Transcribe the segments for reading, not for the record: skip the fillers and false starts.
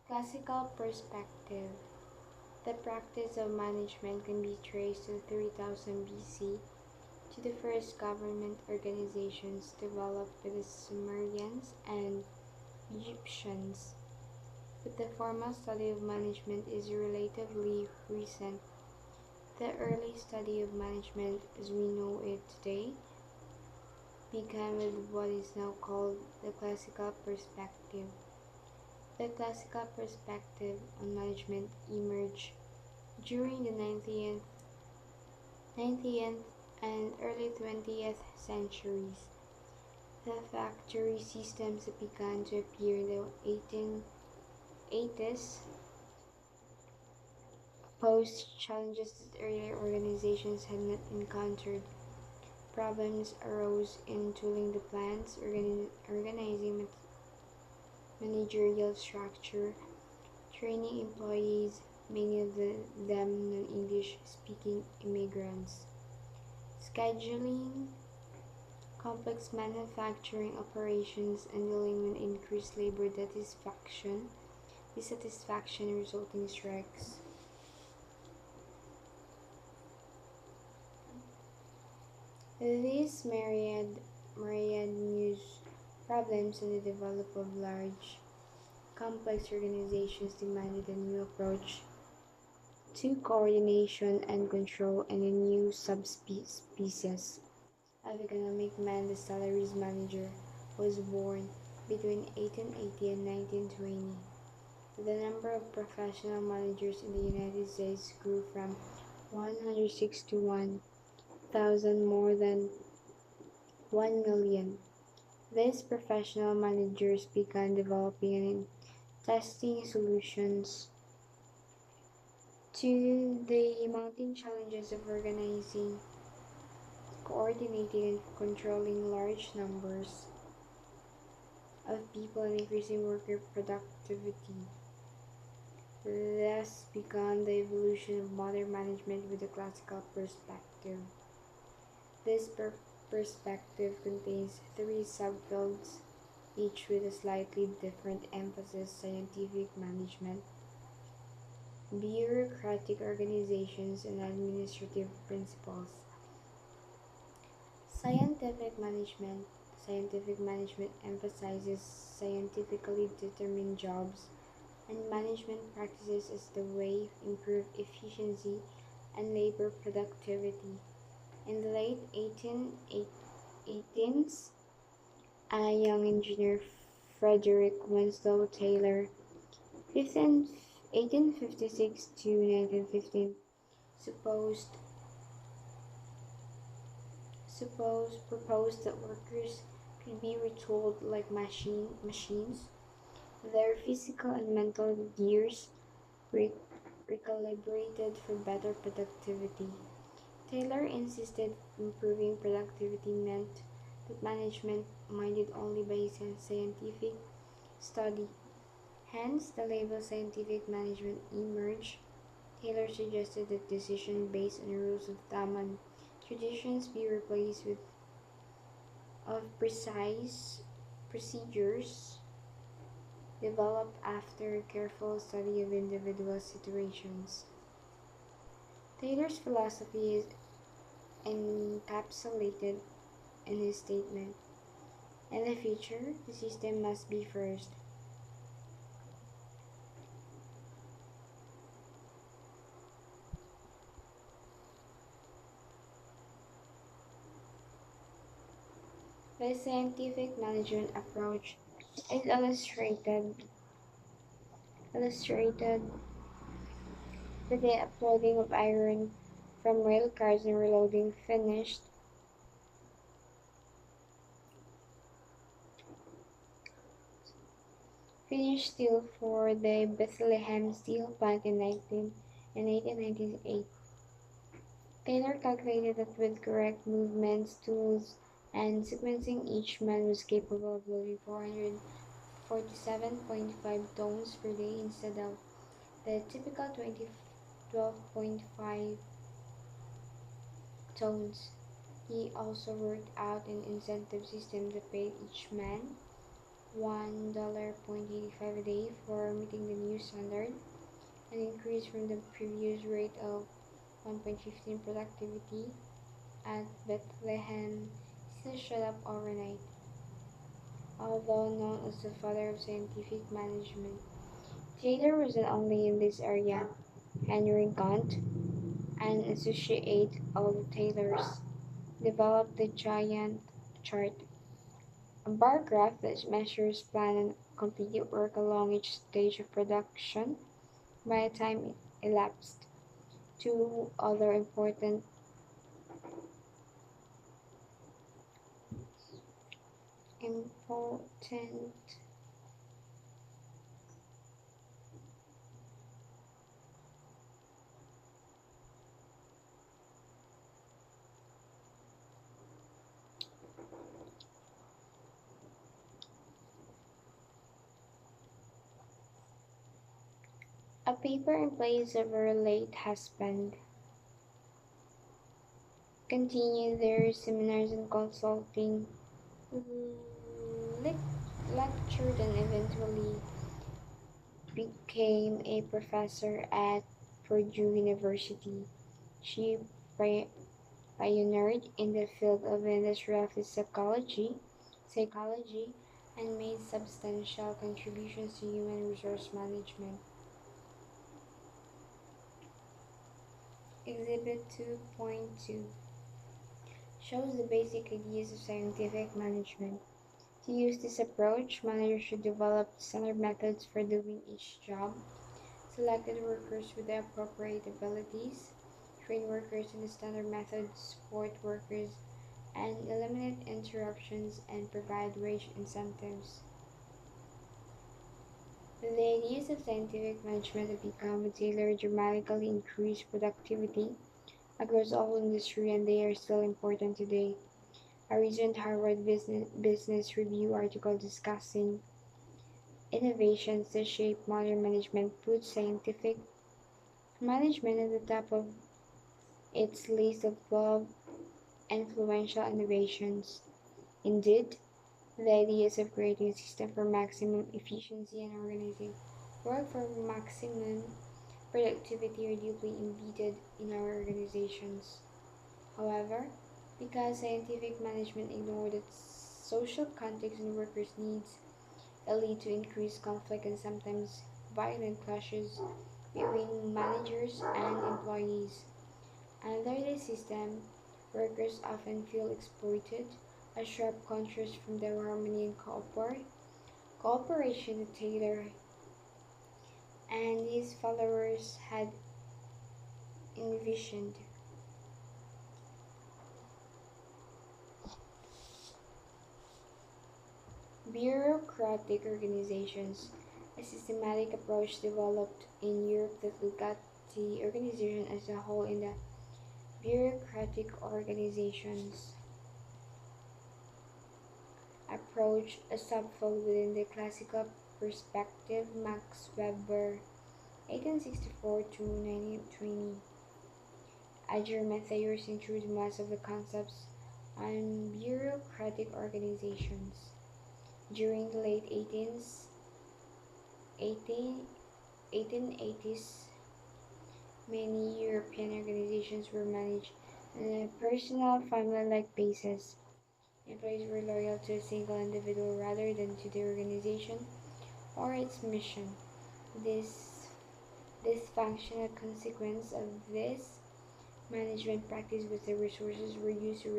Classical perspective. The practice of management can be traced to 3000 BC to the first government organizations developed by the Sumerians and Egyptians. But the formal study of management is relatively recent. The early study of management as we know it today began with what is now called the classical perspective. The classical perspective on management emerged during the 19th and early 20th centuries. The factory systems that began to appear in the 1880s posed challenges that earlier organizations had not encountered. Problems arose in tooling the plants, organizing managerial structure, training employees, many of them non-English speaking immigrants, scheduling complex manufacturing operations, and dealing with increased labor dissatisfaction resulting strikes. These myriad new problems and the development of large, complex organizations demanded a new approach to coordination and control and a new subspecies of economic man. The salaries manager was born between 1880 and 1920. The number of professional managers in the United States grew from 161,000 more than 1 million. These professional managers began developing and testing solutions to the mounting challenges of organizing, coordinating, and controlling large numbers of people and increasing worker productivity. Thus began the evolution of modern management with a classical perspective. This perspective contains three subfields, each with a slightly different emphasis: scientific management, bureaucratic organizations, and administrative principles. Scientific management. Scientific management emphasizes scientifically determined jobs and management practices as the way to improve efficiency and labor productivity. In the late 18s, a young engineer, Frederick Winslow Taylor, 1856 to 1915, supposed proposed that workers could be retooled like machines, their physical and mental gears recalibrated for better productivity. Taylor insisted improving productivity meant that management minded only by scientific study. Hence, the label scientific management emerged. Taylor suggested that decisions based on rules of thumb and traditions be replaced with of precise procedures developed after careful study of individual situations. Taylor's philosophy is encapsulated in his statement: in the future, the system must be first. The scientific management approach is illustrated with the uploading of iron from rail cars and reloading finished steel for the Bethlehem Steel Plant in 1898. Taylor calculated that with correct movements, tools, and sequencing, each man was capable of loading 447.5 tons per day instead of the typical 12.5 tons. He also worked out an incentive system that paid each man $1.85 a day for meeting the new standard, an increase from the previous rate of 1.15 productivity at Bethlehem still showed up overnight. Although known as the father of scientific management, Taylor wasn't only in this area. Henry Gantt, an associate of Taylor's, developed the giant chart, a bar graph that measures planned and completed work along each stage of production by the time elapsed. Two other important a paper in place of her late husband continued their seminars and consulting, lec- lectured, and eventually became a professor at Purdue University. She pioneered in the field of industrial psychology, and made substantial contributions to human resource management. Exhibit 2.2 shows the basic ideas of scientific management. To use this approach, managers should develop standard methods for doing each job, selected workers with the appropriate abilities, train workers in the standard methods, support workers, and eliminate interruptions and provide wage incentives. The ideas of scientific management have become tailored dramatically increase productivity across all industry, and they are still important today. A recent Harvard Business Review article discussing innovations that shape modern management puts scientific management at the top of its list of 12 influential innovations. Indeed, the ideas of creating a system for maximum efficiency and organizing work for maximum productivity are deeply embedded in our organizations. However, because scientific management ignored its social context and workers' needs, it lead to increased conflict and sometimes violent clashes between managers and employees. Under this system, workers often feel exploited, a sharp contrast from the harmony and cooperation that Taylor and his followers had envisioned. Bureaucratic organizations, a systematic approach developed in Europe that looked at the organization as a whole in the bureaucratic organizations approach, a subfield within the classical perspective. Max Weber, 1864 to 1920, a German theorist, introduced most of the concepts on bureaucratic organizations. During the late 1880s, many European organizations were managed on a personal, family-like basis. Employees were loyal to a single individual rather than to the organization or its mission. This dysfunctional consequence of this management practice was the resources were used to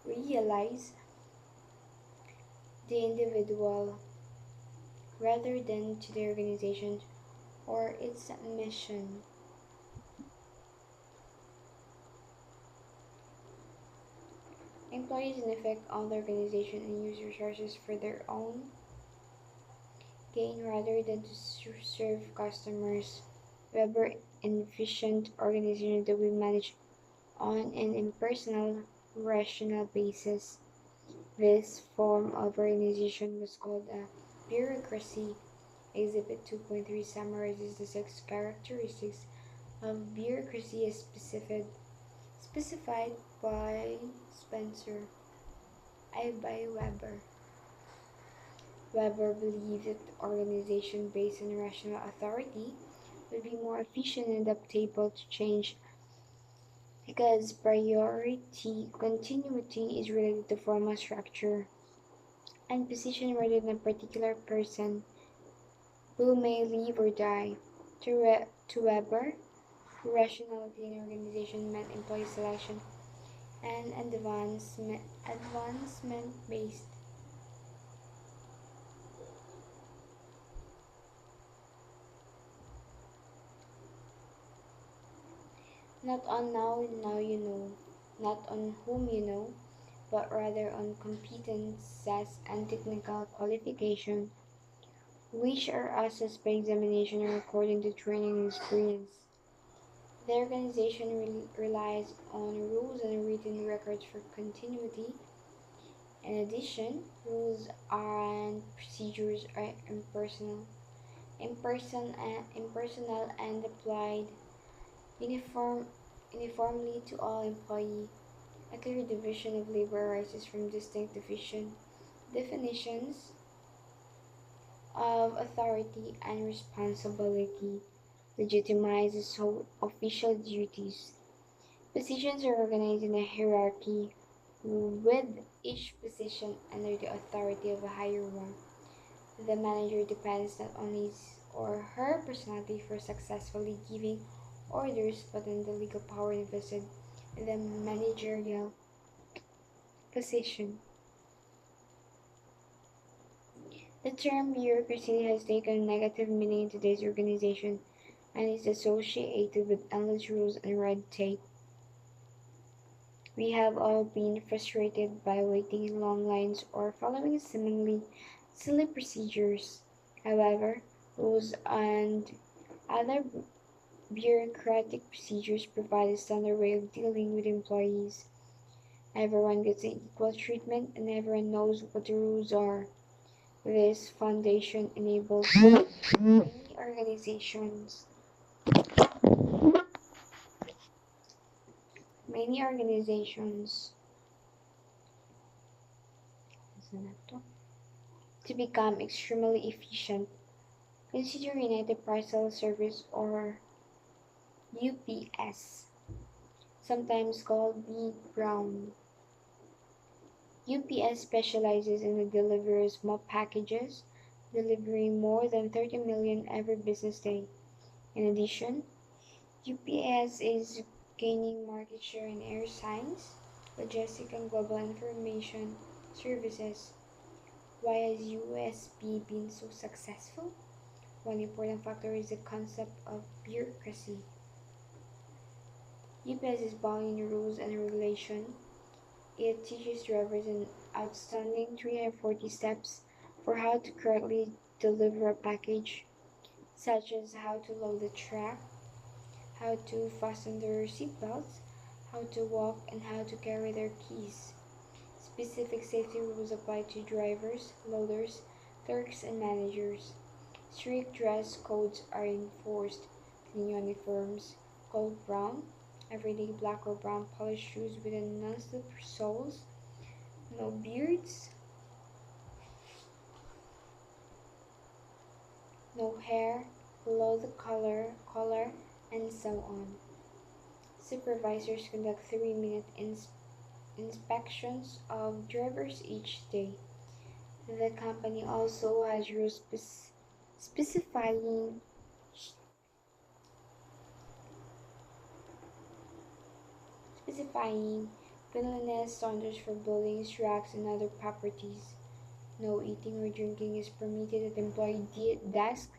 realize the individual rather than to the organization or its mission. Employees in effect own the organization and use resources for their own gain rather than to serve customers. Weber envisioned organizations that we manage on an impersonal, rational basis. This form of organization was called a bureaucracy. Exhibit 2.3 summarizes the six characteristics of bureaucracy as specified by Spencer I. by Weber. Weber believed that organization based on rational authority would be more efficient and adaptable to change because priority continuity is related to formal structure and position rather than a particular person who may live or die. To Weber, rationality in organization meant employee selection and advancement based not on now you know, not on whom you know, but rather on competences and technical qualification, which are assessed by examination or according to training and experience. The organization relies on rules and written records for continuity. In addition, rules and procedures are impersonal and applied uniform, uniformly to all employees. A clear division of labor arises from distinct definitions of authority and responsibility, legitimizes official duties. Positions are organized in a hierarchy with each position under the authority of a higher one. The manager depends not on his or her personality for successfully giving orders, but on the legal power invested in the managerial position. The term bureaucracy has taken a negative meaning in today's organization and is associated with endless rules and red tape. We have all been frustrated by waiting in long lines or following seemingly silly procedures. However, rules and other bureaucratic procedures provide a standard way of dealing with employees. Everyone gets equal treatment and everyone knows what the rules are. This foundation enables many organizations many organizations to become extremely efficient. Consider United Parcel Service or UPS, sometimes called B. Brown. UPS specializes in the delivery of small packages, delivering more than 30 million every business day. In addition, UPS is gaining market share in air science, logistics, and global information services. Why has USB been so successful? One important factor is the concept of bureaucracy. UPS is bound in rules and regulation. It teaches drivers an outstanding 340 steps for how to correctly deliver a package, such as how to load the truck, how to fasten their seatbelts, how to walk, and how to carry their keys. Specific safety rules apply to drivers, loaders, clerks, and managers. Strict dress codes are enforced. Clean uniforms, gold brown, everyday black or brown polished shoes with non-slip soles, no beards, no hair, below the collar, and so on. Supervisors conduct 3-minute inspections of drivers each day. The company also has rules specifying cleanliness standards for buildings, trucks, and other properties. No eating or drinking is permitted at the employee desk.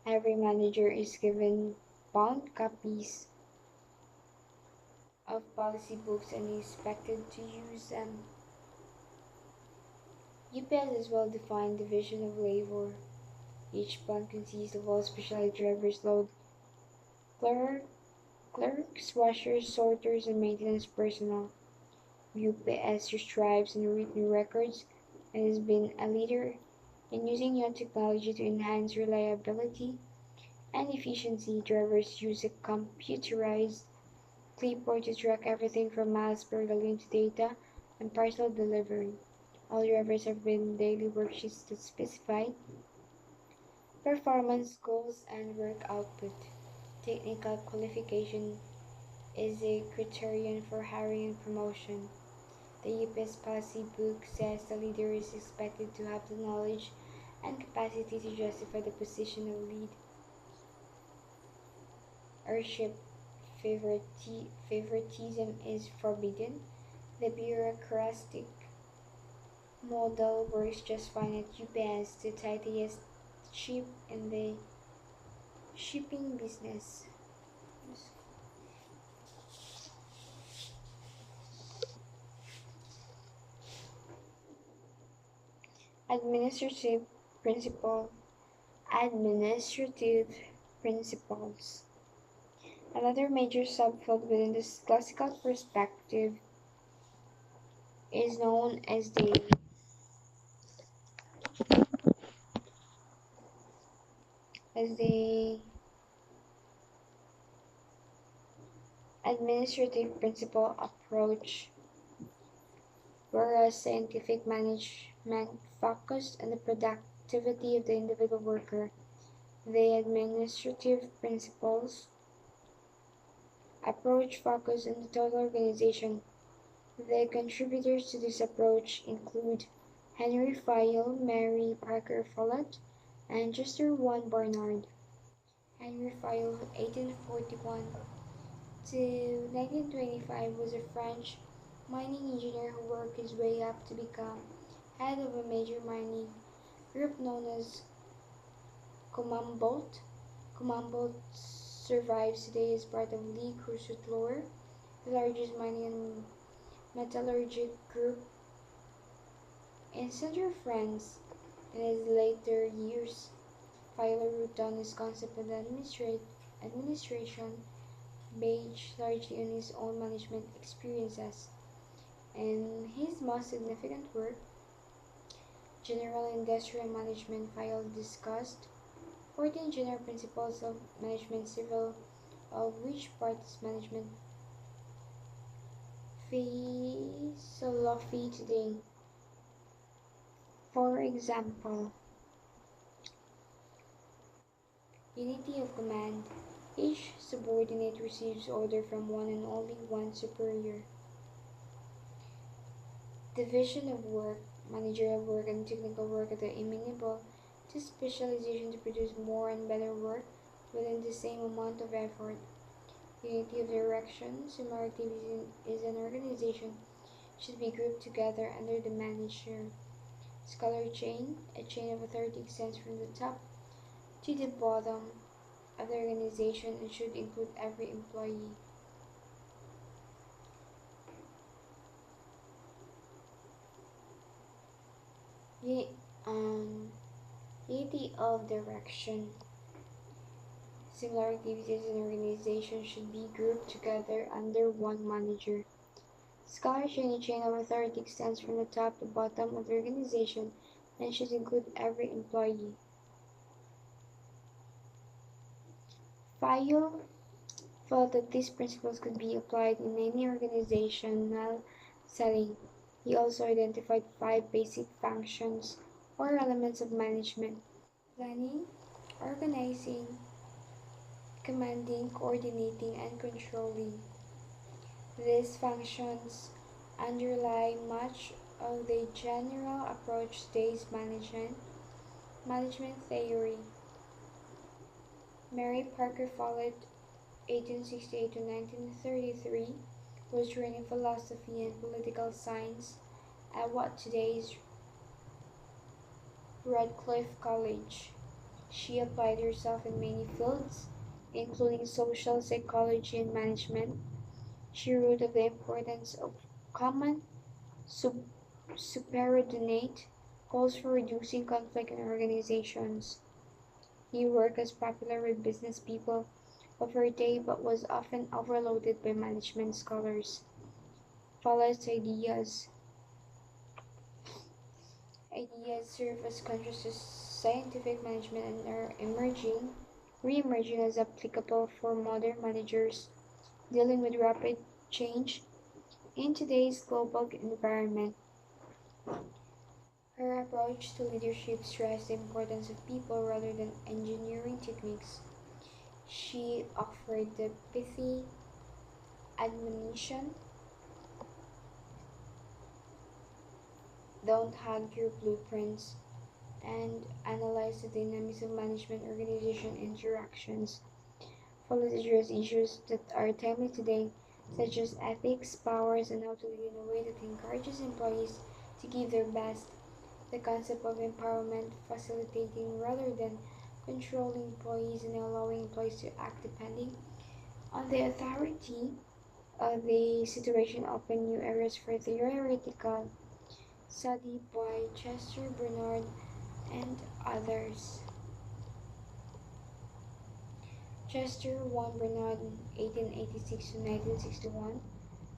Every manager is given bound copies of policy books and is expected to use them. UPS is well-defined division of labor. Each plant consists of all specialized drivers, load clerks, washers, sorters, and maintenance personnel. UPS strives in written records and has been a leader in using new technology to enhance reliability and efficiency. Drivers use a computerized clipboard to track everything from miles per gallon to data and parcel delivery. All drivers are given daily worksheets that specify performance goals and work output. Technical qualification is a criterion for hiring and promotion. The UPS policy book says the leader is expected to have the knowledge and capacity to justify the position of leadership. Favoritism is forbidden. The bureaucratic model works just fine at UPS, the tightest ship in the shipping business. Administrative principle Administrative principles. Another major subfield within this classical perspective is known as the administrative principle approach, whereas scientific management focused on the productivity of the individual worker. The administrative principles approach focus on the total organization. The contributors to this approach include Henry Fayol, Mary Parker Follett, and Chester One Barnard. Henry Fayol, 1841 to 1925, was a French mining engineer who worked his way up to become head of a major mining group known as Commonwealth. Commonwealth survives today as part of Le Creuset-Loir, the largest mining and metallurgic group in central France. In his later years, Fayol wrote down his concept of administration based largely on his own management experiences. In his most significant work, General Industrial Management, Fayol discussed 14 general principles of management, several of which part is management philosophy today. For example, unity of command. Each subordinate receives order from one and only one superior. Division of work. Managerial work and technical work are amenable to specialization to produce more and better work within the same amount of effort. Unity of direction. Similar activities in an organization should be grouped together under the manager. Scholar chain. A chain of authority extends from the top to the bottom of the organization and should include every employee. Ye- um, Unity of direction. Similar activities in organizations should be grouped together under one manager. Scholar chain of authority extends from the top to bottom of the organization and should include every employee. Fayol felt that these principles could be applied in any organizational setting. He also identified 5 basic functions or elements of management: planning, organizing, commanding, coordinating, and controlling. These functions underlie much of the general approach to today's management theory. Mary Parker Follett, 1868 to 1933, was trained in philosophy and political science at what today is Radcliffe College. She applied herself in many fields, including social psychology and management. She wrote of the importance of common sub- superordinate goals for reducing conflict in organizations. Her work was popular with business people of her day but was often overloaded by management scholars. Follett's ideas serve as contrast to scientific management and are re-emerging as applicable for modern managers dealing with rapid change in today's global environment. Her approach to leadership stressed the importance of people rather than engineering techniques. She offered the pithy admonition: don't hug your blueprints, and analyze the dynamics of management organization interactions. Follow to address issues that are timely today, such as ethics, powers, and how to lead in a way that encourages employees to give their best. The concept of empowerment, facilitating rather than controlling employees and allowing employees to act depending on the authority of the situation open new areas for theoretical study by Chester Bernard and others. Chester won Bernard in 1886 to 1961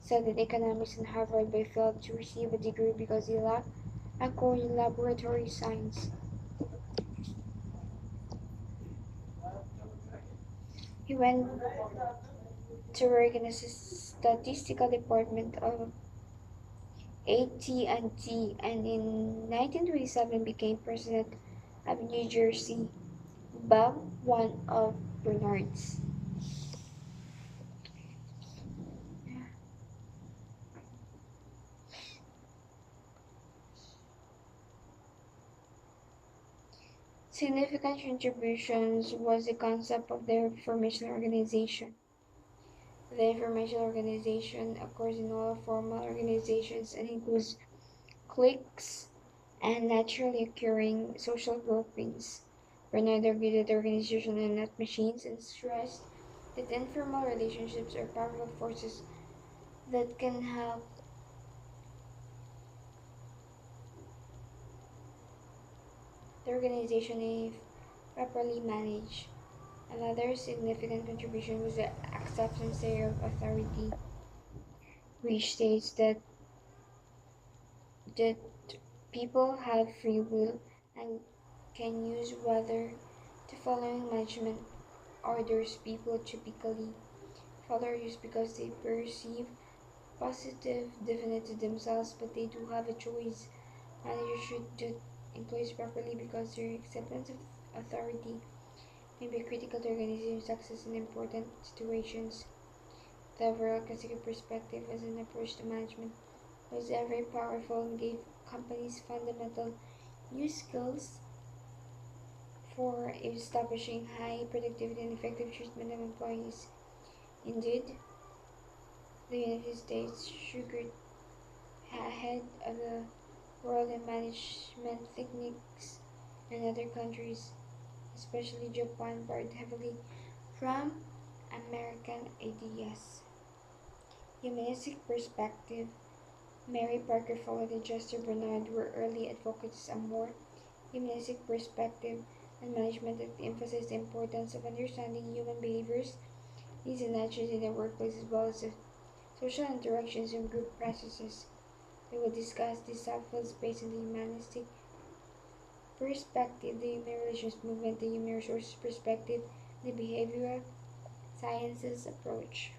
studied economics in Harvard but failed to receive a degree because he lacked a core in laboratory science. He went to work in the statistical department of AT&T and in 1927 became president of New Jersey. Bob, one of Bernard's significant contributions was the concept of the information organization. The information organization occurs in all formal organizations and includes cliques and naturally occurring social groupings. Bernard argued that organizations are not machines and stressed that informal relationships are powerful forces that can help the organization if properly managed. Another significant contribution was the acceptance theory of authority, which states that people have free will and can use whether to following management orders. People typically follow orders because they perceive positive definite to themselves, but they do have a choice. Managers should treat employees properly because their acceptance of authority may be critical to organization success in important situations. The overall consecutive perspective as an approach to management was very powerful and gave companies fundamental new skills for establishing high productivity and effective treatment of employees. Indeed, the United States sugared ahead of the world in management techniques, and other countries, especially Japan, borrowed heavily from American ideas. Humanistic perspective. Mary Parker Follett and Chester Bernard were early advocates of a more humanistic perspective on management that emphasized the importance of understanding human behaviors, needs, and actions in the workplace as well as the social interactions and group processes. They will discuss these subfields based on the humanistic perspective, the human relations movement, the human resources perspective, the behavioral sciences approach.